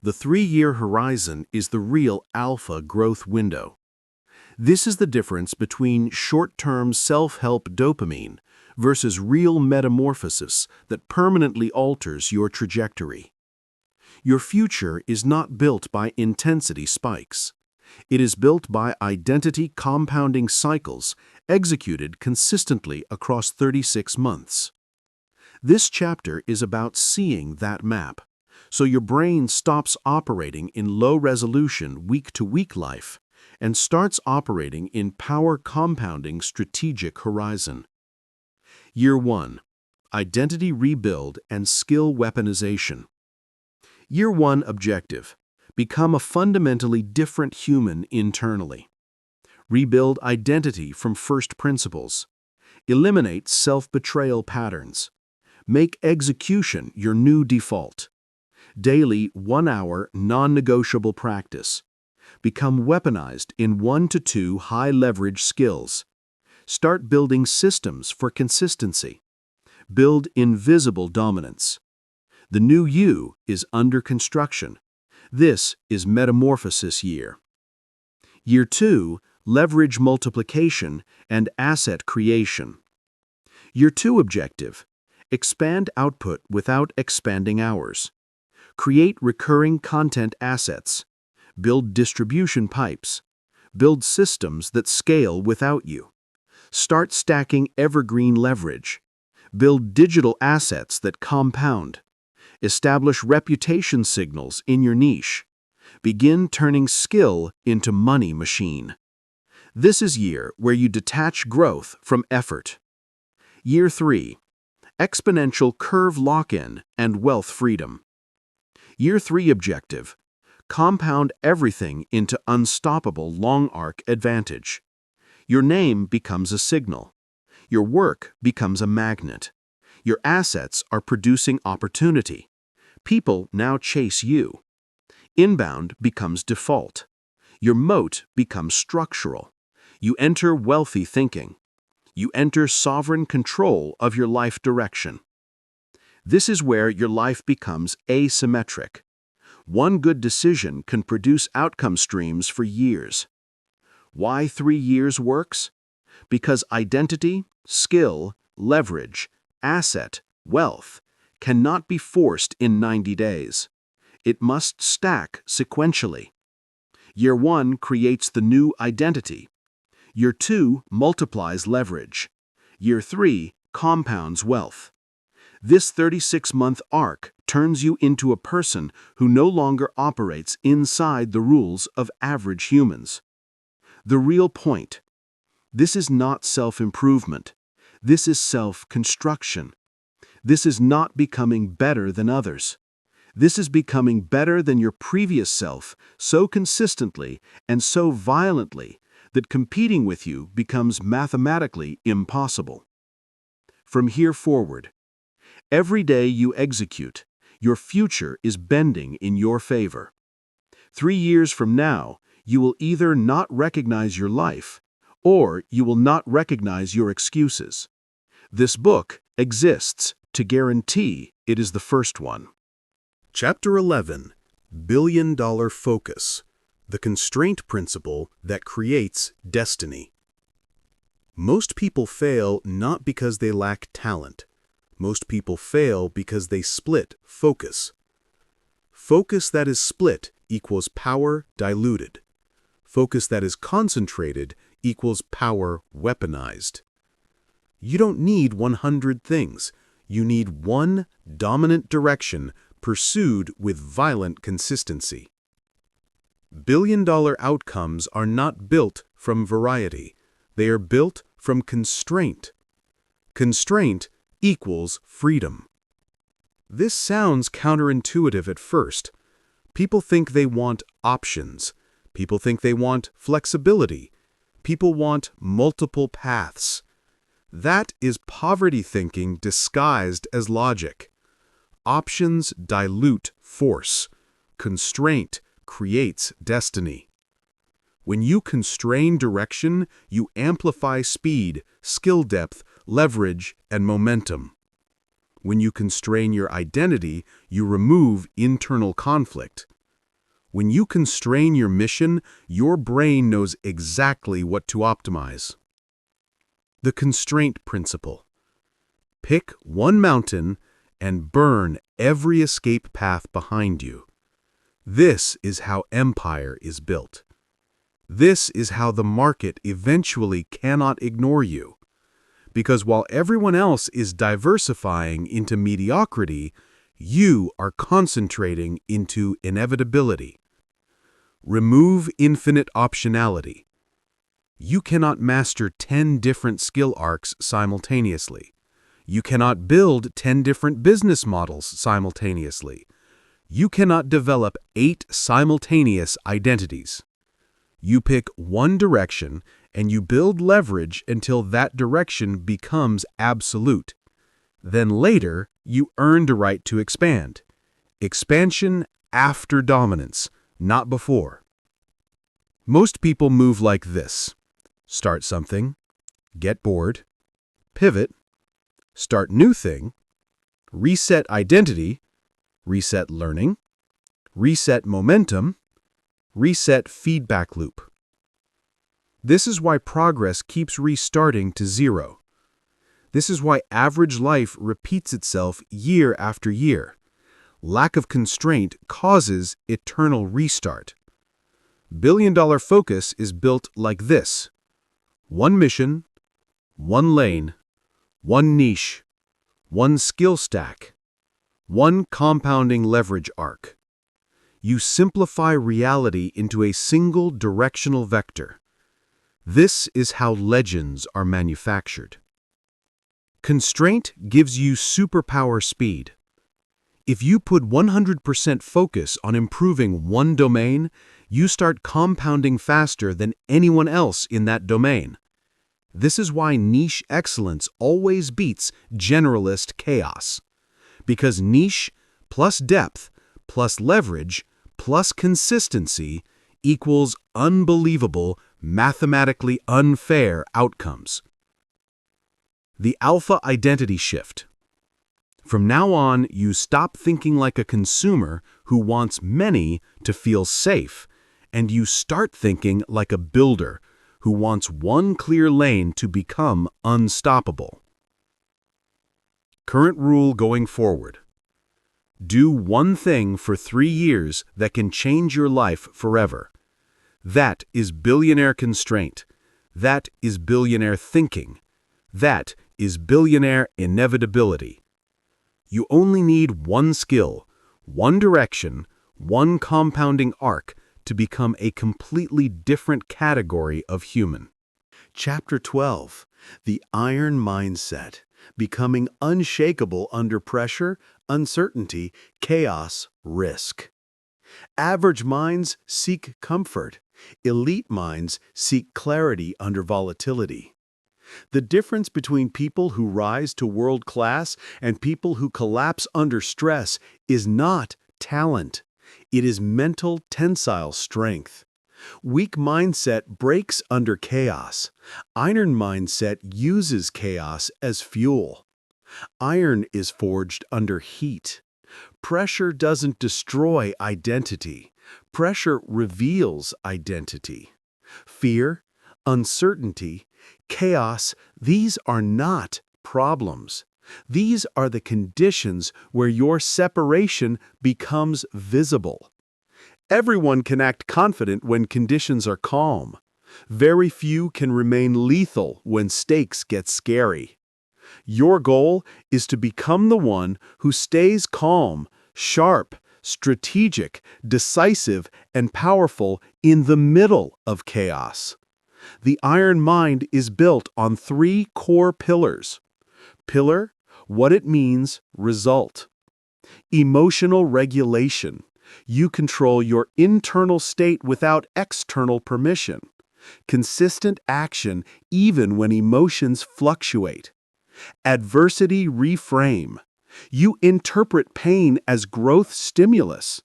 The 3-year horizon is the real alpha growth window. This is the difference between short-term self-help dopamine versus real metamorphosis that permanently alters your trajectory. Your future is not built by intensity spikes. It is built by identity compounding cycles executed consistently across 36 months. This chapter is about seeing that map, so your brain stops operating in low-resolution week-to-week life and starts operating in power-compounding strategic horizon. Year 1. Identity rebuild and skill weaponization. Year 1 objective. Become a fundamentally different human internally. Rebuild identity from first principles. Eliminate self-betrayal patterns. Make execution your new default. Daily 1-hour non-negotiable practice. Become weaponized in 1 to 2 high-leverage skills. Start building systems for consistency. Build invisible dominance. The new you is under construction. This is metamorphosis year. Year 2, leverage multiplication and asset creation. Year 2 objective. Expand output without expanding hours. Create recurring content assets. Build distribution pipes. Build systems that scale without you. Start stacking evergreen leverage. Build digital assets that compound. Establish reputation signals in your niche. Begin turning skill into money machine. This is year where you detach growth from effort. Year 3. Exponential curve lock-in and wealth freedom. Year 3 objective. Compound everything into unstoppable long arc advantage. Your name becomes a signal. Your work becomes a magnet. Your assets are producing opportunity. People now chase you. Inbound becomes default. Your moat becomes structural. You enter wealthy thinking. You enter sovereign control of your life direction. This is where your life becomes asymmetric. One good decision can produce outcome streams for years. Why 3 years works? Because identity, skill, leverage, asset, wealth cannot be forced in 90 days. It must stack sequentially. Year 1 creates the new identity. Year 2 multiplies leverage. Year 3 compounds wealth. This 36-month arc turns you into a person who no longer operates inside the rules of average humans. The real point. This is not self-improvement. This is self-construction. This is not becoming better than others. This is becoming better than your previous self so consistently and so violently that competing with you becomes mathematically impossible. From here forward, every day you execute, your future is bending in your favor. 3 years from now, you will either not recognize your life, or you will not recognize your excuses. This book exists to guarantee it is the first one. Chapter 11. Billion-Dollar Focus. The constraint principle that creates destiny. Most people fail not because they lack talent. Most people fail because they split focus. Focus that is split equals power diluted. Focus that is concentrated equals power weaponized. You don't need 100 things. You need one dominant direction pursued with violent consistency. Billion-dollar outcomes are not built from variety. They are built from constraint. Constraint equals freedom. This sounds counterintuitive at first. People think they want options. People think they want flexibility. People want multiple paths. That is poverty thinking disguised as logic. Options dilute force. Constraint creates destiny. When you constrain direction, you amplify speed, skill depth, leverage, and momentum. When you constrain your identity, you remove internal conflict. When you constrain your mission, your brain knows exactly what to optimize. The constraint principle. Pick one mountain and burn every escape path behind you. This is how empire is built. This is how the market eventually cannot ignore you. Because while everyone else is diversifying into mediocrity, you are concentrating into inevitability. Remove infinite optionality. You cannot master 10 different skill arcs simultaneously. You cannot build 10 different business models simultaneously. You cannot develop 8 simultaneous identities. You pick one direction and you build leverage until that direction becomes absolute. Then later, you earn the right to expand. Expansion after dominance, not before. Most people move like this. Start something, get bored, pivot, start new thing, reset identity, reset learning, reset momentum, reset feedback loop. This is why progress keeps restarting to zero. This is why average life repeats itself year after year. Lack of constraint causes eternal restart. Billion-dollar focus is built like this. One mission, one lane, one niche, one skill stack, one compounding leverage arc. You simplify reality into a single directional vector. This is how legends are manufactured. Constraint gives you superpower speed. If you put 100% focus on improving one domain, you start compounding faster than anyone else in that domain. This is why niche excellence always beats generalist chaos. Because niche plus depth plus leverage plus consistency equals unbelievable, mathematically unfair outcomes. The alpha identity shift. From now on, you stop thinking like a consumer who wants many to feel safe, and you start thinking like a builder who wants one clear lane to become unstoppable. Current rule going forward. Do one thing for 3 years that can change your life forever. That is billionaire constraint. That is billionaire thinking. That is billionaire inevitability. You only need one skill, one direction, one compounding arc to become a completely different category of human. Chapter 12. The Iron Mindset. Becoming unshakable under pressure, uncertainty, chaos, risk. Average minds seek comfort. Elite minds seek clarity under volatility. The difference between people who rise to world class and people who collapse under stress is not talent. It is mental tensile strength. Weak mindset breaks under chaos. Iron mindset uses chaos as fuel. Iron is forged under heat. Pressure doesn't destroy identity. Pressure reveals identity. Fear, uncertainty, chaos, these are not problems. These are the conditions where your separation becomes visible. Everyone can act confident when conditions are calm. Very few can remain lethal when stakes get scary. Your goal is to become the one who stays calm, sharp, strategic, decisive, and powerful in the middle of chaos. The iron mind is built on 3 core pillars. Pillar, what it means, result. Emotional regulation. You control your internal state without external permission. Consistent action even when emotions fluctuate. Adversity reframe. You interpret pain as growth stimulus.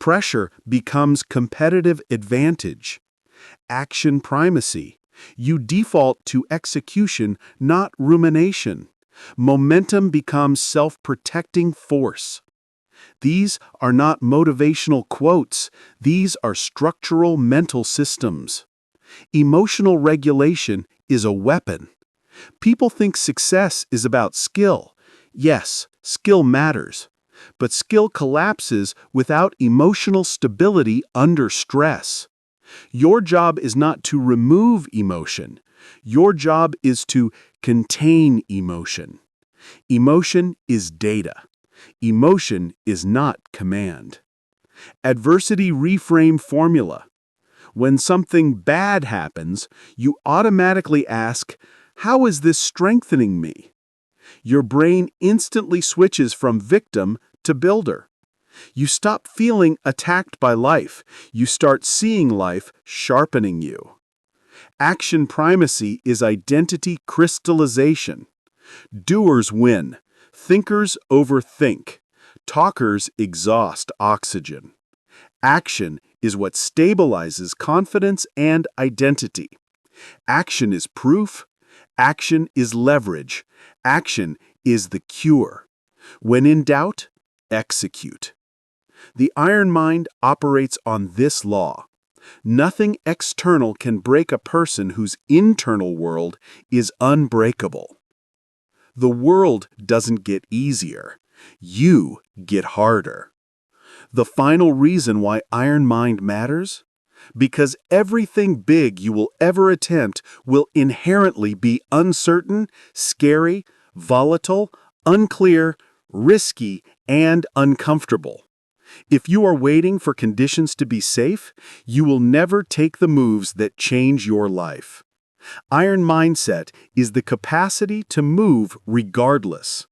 Pressure becomes competitive advantage. Action primacy. You default to execution, not rumination. Momentum becomes self-protecting force. These are not motivational quotes. These are structural mental systems. Emotional regulation is a weapon. People think success is about skill. Yes, skill matters. But skill collapses without emotional stability under stress. Your job is not to remove emotion. Your job is to contain emotion. Emotion is data. Emotion is not command. Adversity reframe formula. When something bad happens, you automatically ask, how is this strengthening me? Your brain instantly switches from victim to builder. You stop feeling attacked by life. You start seeing life sharpening you. Action primacy is identity crystallization. Doers win. Thinkers overthink. Talkers exhaust oxygen. Action is what stabilizes confidence and identity. Action is proof. Action is leverage. Action is the cure. When in doubt, execute. The iron mind operates on this law. Nothing external can break a person whose internal world is unbreakable. The world doesn't get easier. You get harder. The final reason why iron mind matters? Because everything big you will ever attempt will inherently be uncertain, scary, volatile, unclear, risky, and uncomfortable. If you are waiting for conditions to be safe, you will never take the moves that change your life. Iron mindset is the capacity to move regardless.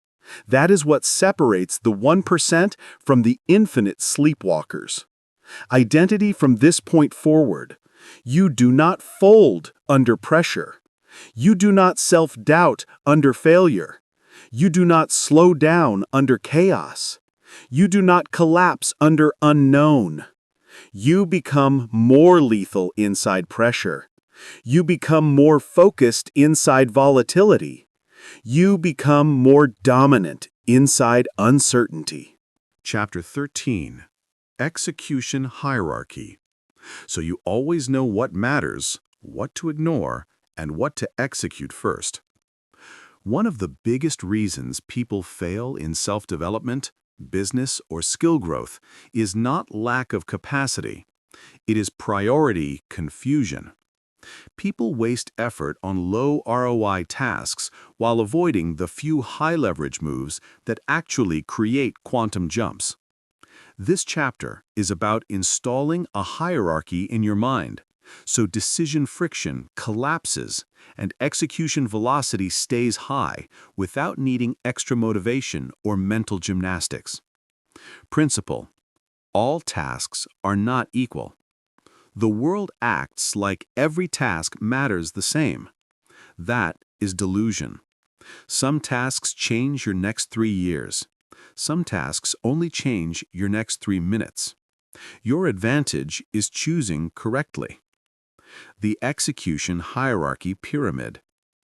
That is what separates the 1% from the infinite sleepwalkers. Identity from this point forward. You do not fold under pressure. You do not self-doubt under failure. You do not slow down under chaos. You do not collapse under unknown. You become more lethal inside pressure. You become more focused inside volatility. You become more dominant inside uncertainty. Chapter 13. Execution Hierarchy. So you always know what matters, what to ignore, and what to execute first. One of the biggest reasons people fail in self-development, business, or skill growth is not lack of capacity. It is priority confusion. People waste effort on low ROI tasks while avoiding the few high-leverage moves that actually create quantum jumps. This chapter is about installing a hierarchy in your mind, so decision friction collapses and execution velocity stays high without needing extra motivation or mental gymnastics. Principle: all tasks are not equal. The world acts like every task matters the same. That is delusion. Some tasks change your next 3 years. Some tasks only change your next 3 minutes. Your advantage is choosing correctly. The execution hierarchy pyramid.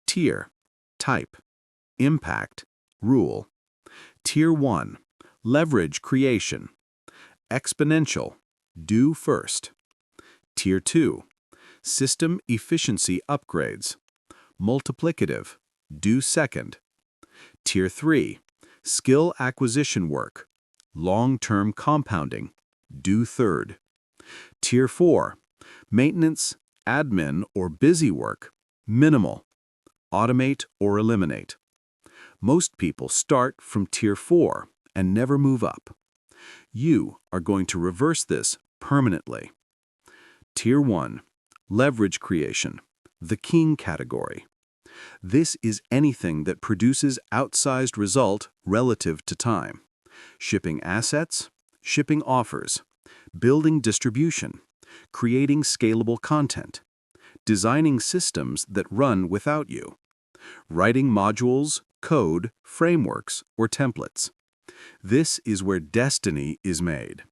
Tier, type, impact, rule. Tier 1, leverage creation. Exponential, do first. Tier 2, system efficiency upgrades. Multiplicative, do second. Tier 3, skill acquisition work. Long-term compounding, do third. Tier 4, maintenance, admin, or busy work. Minimal, automate or eliminate. Most people start from Tier 4 and never move up. You are going to reverse this permanently. Tier 1, leverage creation, the king category. This is anything that produces outsized result relative to time. Shipping assets, shipping offers, building distribution, creating scalable content, designing systems that run without you, writing modules, code, frameworks, or templates. This is where destiny is made.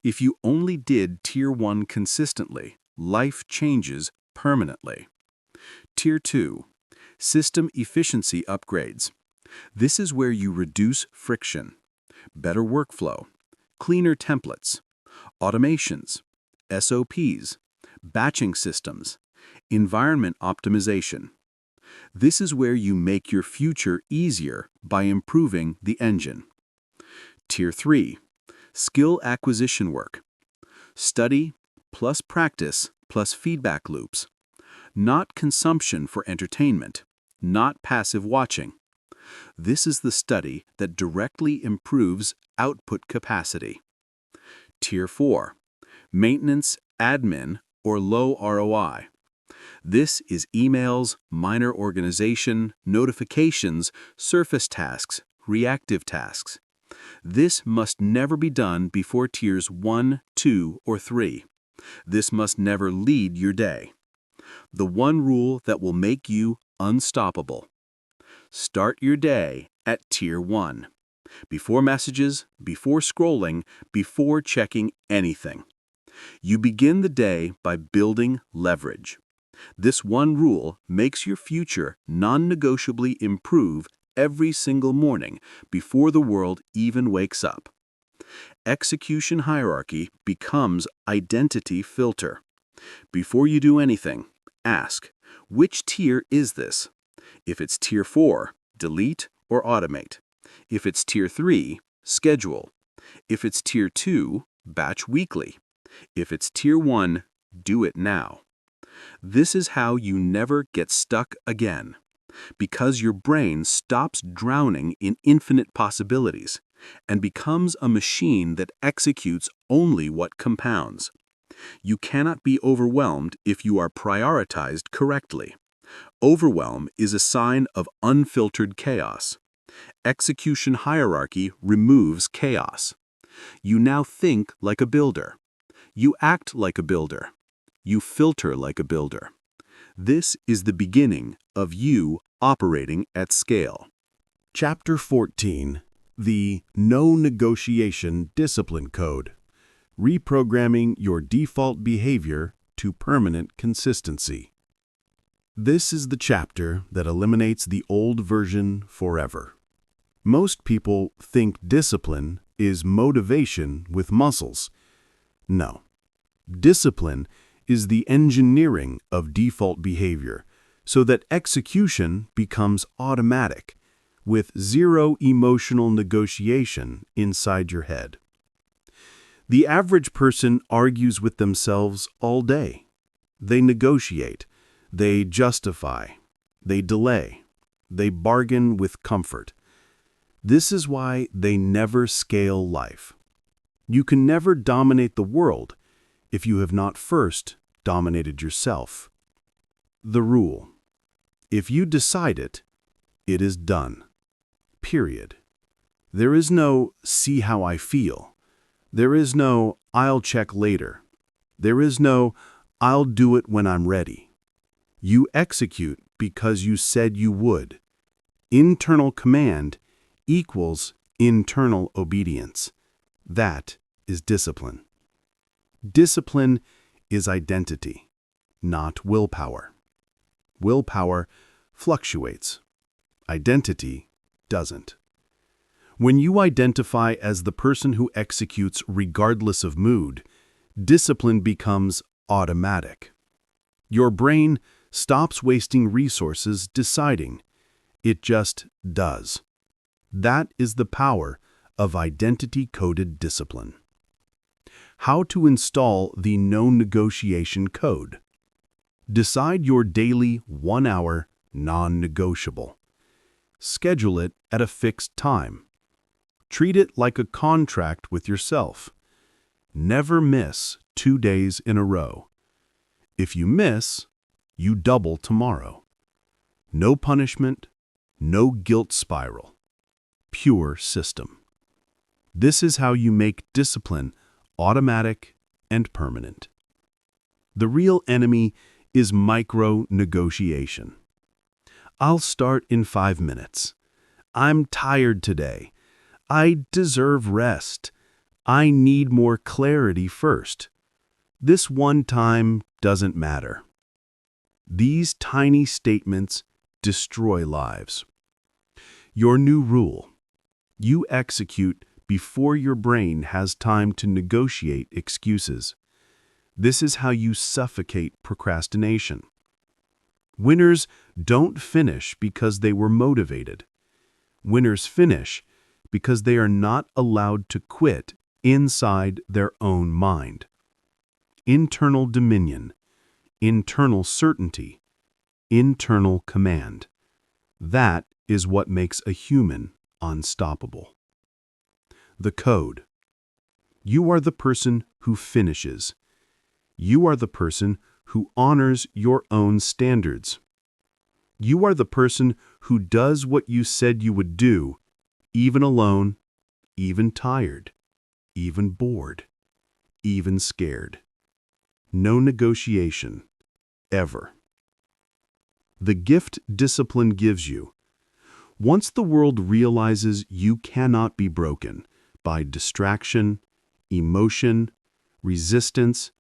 If you only did Tier 1 consistently, life changes permanently. Tier 2, system efficiency upgrades. This is where you reduce friction. Better workflow, cleaner templates, automations, SOPs, batching systems, environment optimization. This is where you make your future easier by improving the engine. Tier 3. Skill acquisition work. Study plus practice plus feedback loops. Not consumption for entertainment, not passive watching. This is the study that directly improves output capacity. Tier 4. Maintenance, admin, or low ROI. This is emails, minor organization, notifications, surface tasks, reactive tasks. This must never be done before tiers 1, 2, or 3. This must never lead your day. The one rule that will make you unstoppable. Start your day at tier 1. Before messages, before scrolling, before checking anything. You begin the day by building leverage. This one rule makes your future non-negotiably improve every single morning before the world even wakes up. Execution hierarchy becomes identity filter. Before you do anything, ask, which tier is this? If it's tier 4, delete or automate. If it's tier 3, schedule. If it's tier 2, batch weekly. If it's tier 1, do it now. This is how you never get stuck again, because your brain stops drowning in infinite possibilities and becomes a machine that executes only what compounds. You cannot be overwhelmed if you are prioritized correctly. Overwhelm is a sign of unfiltered chaos. Execution hierarchy removes chaos. You now think like a builder. You act like a builder. You filter like a builder. This is the beginning of you operating at scale. Chapter 14. The No Negotiation Discipline Code. Reprogramming your default behavior to permanent consistency. This is the chapter that eliminates the old version forever. Most people think discipline is motivation with muscles. No. Discipline is the engineering of default behavior so that execution becomes automatic, with zero emotional negotiation inside your head. The average person argues with themselves all day. They negotiate, they justify, they delay, they bargain with comfort. This is why they never scale life. You can never dominate the world if you have not first dominated yourself. The rule: if you decide it, it is done. Period. There is no "see how I feel." There is no "I'll check later." There is no "I'll do it when I'm ready." You execute because you said you would. Internal command equals internal obedience. That is discipline. Discipline is identity, not willpower. Willpower fluctuates. Identity doesn't. When you identify as the person who executes regardless of mood, discipline becomes automatic. Your brain stops wasting resources deciding. It just does. That is the power of identity-coded discipline. How to install the No Negotiation Code. Decide your daily 1-hour non-negotiable. Schedule it at a fixed time. Treat it like a contract with yourself. Never miss 2 days in a row. If you miss, you double tomorrow. No punishment, no guilt spiral. Pure system. This is how you make discipline automatic and permanent. The real enemy is micro-negotiation. I'll start in 5 minutes. I'm tired today. I deserve rest. I need more clarity first. This one time doesn't matter. These tiny statements destroy lives. Your new rule: you execute before your brain has time to negotiate excuses. This is how you suffocate procrastination. Winners don't finish because they were motivated. Winners finish because they are not allowed to quit inside their own mind. Internal dominion, internal certainty, internal command. That is what makes a human unstoppable. The code. You are the person who finishes. You are the person who honors your own standards. You are the person who does what you said you would do, even alone, even tired, even bored, even scared. No negotiation, ever. The gift discipline gives you. Once the world realizes you cannot be broken by distraction, emotion, resistance,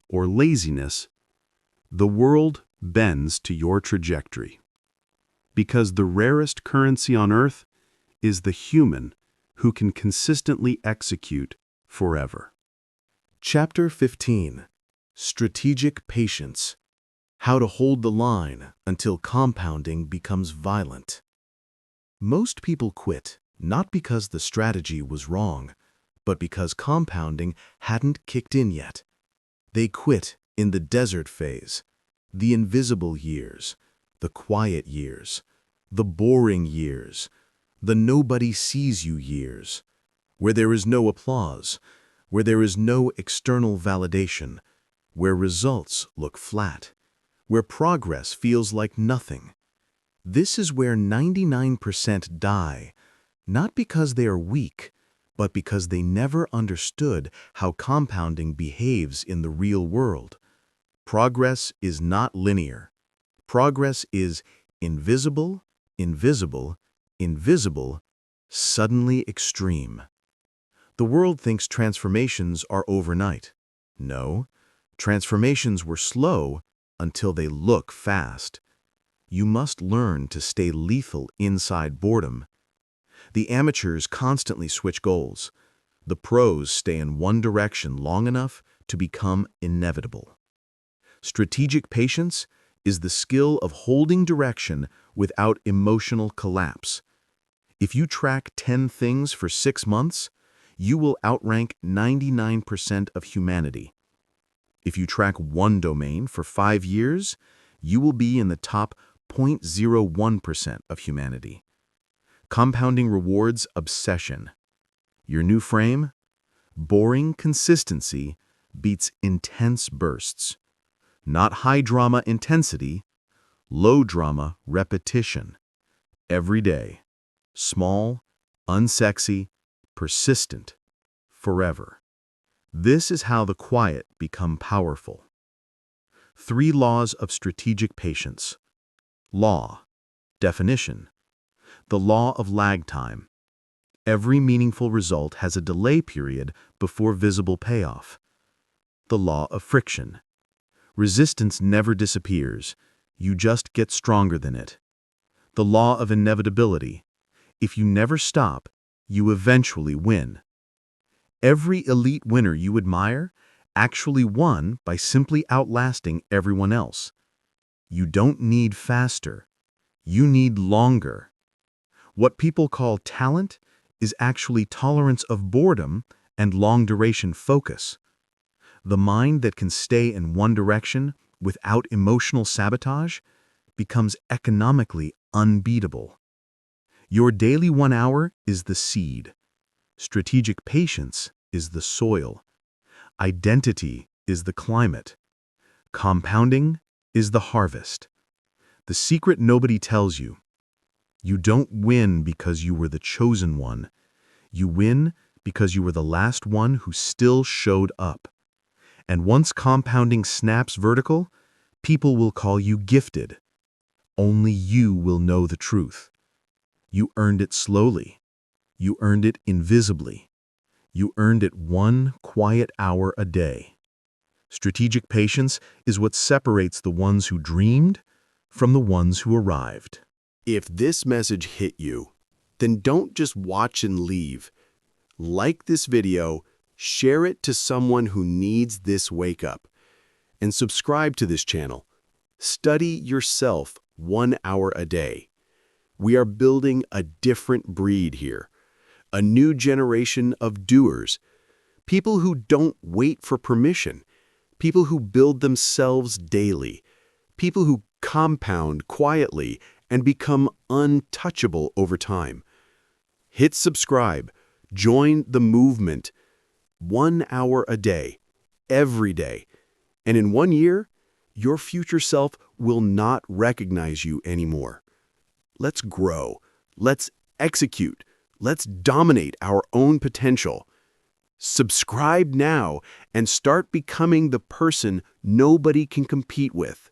or laziness, the world bends to your trajectory. Because the rarest currency on earth is the human who can consistently execute forever. Chapter 15. Strategic Patience. How to hold the line until compounding becomes violent. Most people quit, not because the strategy was wrong, but because compounding hadn't kicked in yet. They quit in the desert phase, the invisible years, the quiet years, the boring years, the nobody sees you years, where there is no applause, where there is no external validation, where results look flat, where progress feels like nothing. This is where 99% die, not because they are weak, but because they never understood how compounding behaves in the real world. Progress is not linear. Progress is invisible, invisible, invisible, suddenly extreme. The world thinks transformations are overnight. No, transformations were slow until they look fast. You must learn to stay lethal inside boredom. The amateurs constantly switch goals. The pros stay in one direction long enough to become inevitable. Strategic patience is the skill of holding direction without emotional collapse. If you track 10 things for 6 months, you will outrank 99% of humanity. If you track one domain for 5 years, you will be in the top 0.01% of humanity. Compounding rewards obsession. Your new frame? Boring consistency beats intense bursts. Not high drama intensity, low drama repetition. Every day. Small, unsexy, persistent, forever. This is how the quiet become powerful. 3 laws of strategic patience. Law. Definition. The law of lag time. Every meaningful result has a delay period before visible payoff. The law of friction. Resistance never disappears. You just get stronger than it. The law of inevitability. If you never stop, you eventually win. Every elite winner you admire actually won by simply outlasting everyone else. You don't need faster. You need longer. What people call talent is actually tolerance of boredom and long-duration focus. The mind that can stay in one direction without emotional sabotage becomes economically unbeatable. Your daily 1 hour is the seed. Strategic patience is the soil. Identity is the climate. Compounding is the harvest. The secret nobody tells you. You don't win because you were the chosen one. You win because you were the last one who still showed up. And once compounding snaps vertical, people will call you gifted. Only you will know the truth. You earned it slowly. You earned it invisibly. You earned it 1 quiet hour a day. Strategic patience is what separates the ones who dreamed from the ones who arrived. If this message hit you, then don't just watch and leave. Like this video, share it to someone who needs this wake-up, and subscribe to this channel. Study yourself 1 hour a day. We are building a different breed here, a new generation of doers, people who don't wait for permission, people who build themselves daily, people who compound quietly and become untouchable over time. Hit subscribe, join the movement. 1 hour a day, every day. And in 1 year, your future self will not recognize you anymore. Let's grow. Let's execute. Let's dominate our own potential. Subscribe now and start becoming the person nobody can compete with.